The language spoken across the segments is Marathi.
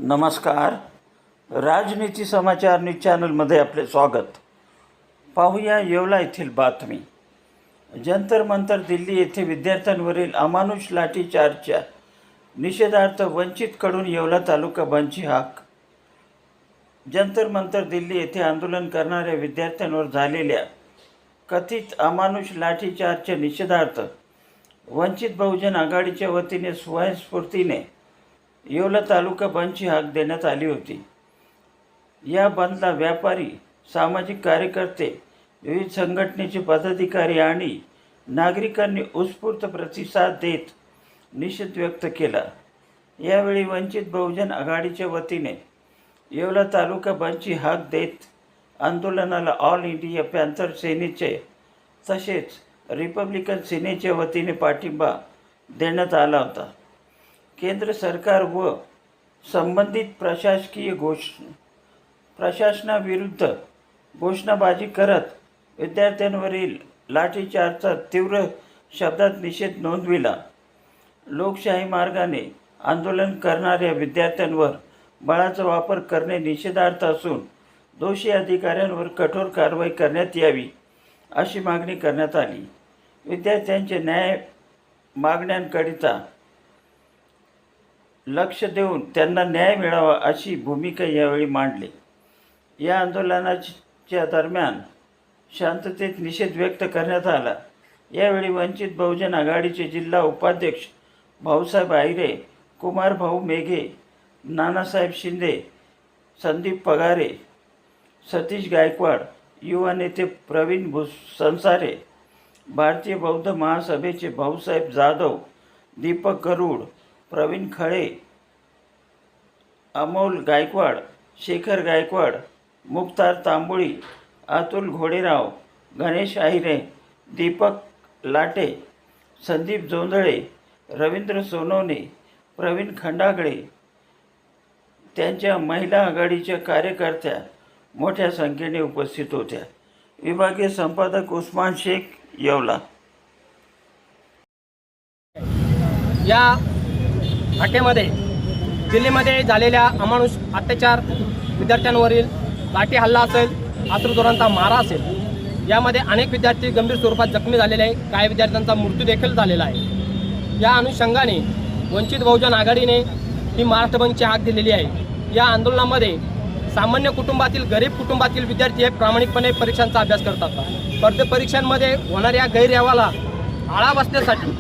नमस्कार. राजनीती समाचार न्यूज चॅनलमध्ये आपले स्वागत. पाहूया येवला येथील बातमी. जंतर मंतर दिल्ली येथे विद्यार्थ्यांवरील अमानुष लाठीचार्जच्या निषेधार्थ वंचितकडून येवला तालुका बंदची हाक. जंतर मंतर दिल्ली येथे आंदोलन करणाऱ्या विद्यार्थ्यांवर झालेल्या कथित अमानुष लाठीचार्जच्या निषेधार्थ वंचित बहुजन आघाडीच्या वतीने स्वयंस्फूर्तीने येवला तालुका बंदची हाक देण्यात आली होती. या बंदला व्यापारी, सामाजिक कार्यकर्ते, विविध संघटनेचे पदाधिकारी आणि नागरिकांनी उत्स्फूर्त प्रतिसाद देत निषेध व्यक्त केला. यावेळी वंचित बहुजन आघाडीच्या वतीने येवला तालुका बंदची हाक देत आंदोलनाला ऑल इंडिया पॅन्थर सेनेचे तसेच रिपब्लिकन सेनेच्या वतीने पाठिंबा देण्यात आला होता. केंद्र सरकार व संबंधित प्रशासनाविरुद्ध घोषणाबाजी करत विद्यार्थ्यांवरील लाठीचार्जचा तीव्र शब्दात निषेध नोंदविला. लोकशाही मार्गाने आंदोलन करणाऱ्या विद्यार्थ्यांवर बळाचा वापर करणे निषेधार्थ असून दोषी अधिकाऱ्यांवर कठोर कारवाई करण्यात यावी अशी मागणी करण्यात आली. विद्यार्थ्यांच्या न्याय मागण्यांकरिता लक्ष देऊन त्यांना न्याय मिळावा अशी भूमिका यावेळी मांडली. या आंदोलनाच्या दरम्यान शांततेत निषेध व्यक्त करण्यात आला. यावेळी वंचित बहुजन आघाडीचे जिल्हा उपाध्यक्ष भाऊसाहेब आहिरे, कुमार भाऊ मेघे, नानासाहेब शिंदे, संदीप पगारे, सतीश गायकवाड, युवा नेते प्रवीण संसारे, भारतीय बौद्ध महासभेचे भाऊसाहेब जाधव, दीपक गरुड, प्रवीण खळे, अमोल गायकवाड, शेखर गायकवाड, मुक्तार तांबोळी, अतुल घोडेराव, गणेश आहिरे, दीपक लाटे, संदीप जोंधळे, रवींद्र सोनवणे, प्रवीण खंडागळे, त्यांच्या महिला आघाडीच्या कार्यकर्त्या मोठ्या संख्येने उपस्थित होत्या. विभागीय संपादक उस्मान शेख, येवला. या हाकेमध्ये दिल्लीमध्ये झालेल्या अमानुष अत्याचार, विद्यार्थ्यांवरील लाठी हल्ला असेल, अश्रुधुरांचा मारा असेल, यामध्ये अनेक विद्यार्थी गंभीर स्वरूपात जखमी झालेले आहे. काही विद्यार्थ्यांचा मृत्यू देखील झालेला आहे. या अनुषंगाने वंचित बहुजन आघाडीने ही महाराष्ट्र बंदची हाक दिलेली आहे. या आंदोलनामध्ये सामान्य कुटुंबातील, गरीब कुटुंबातील विद्यार्थी हे प्रामाणिकपणे परीक्षांचा अभ्यास करतात. स्पर्धे परीक्षांमध्ये होणाऱ्या गैरव्यवहाराला आळा बसण्यासाठी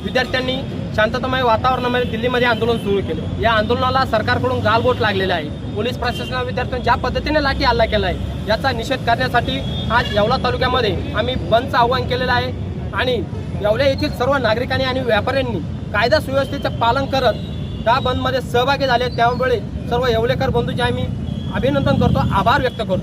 विद्यार्थ्यांनी शांततामय वातावरणामध्ये दिल्लीमध्ये आंदोलन सुरू केलं. या आंदोलनाला सरकारकडून गालबोट लागलेला आहे. पोलीस प्रशासनाने विद्यार्थ्यांनी ज्या पद्धतीने लाठी हल्ला केला आहे याचा निषेध करण्यासाठी आज येवला तालुक्यामध्ये आम्ही बंदचं आवाहन केलेलं आहे. आणि येवला येथील सर्व नागरिकांनी आणि व्यापाऱ्यांनी कायदा सुव्यवस्थेचं पालन करत त्या बंदमध्ये सहभागी झाले. त्यामुळे सर्व येवलेकर बंधूंचे आम्ही अभिनंदन करतो, आभार व्यक्त करतो.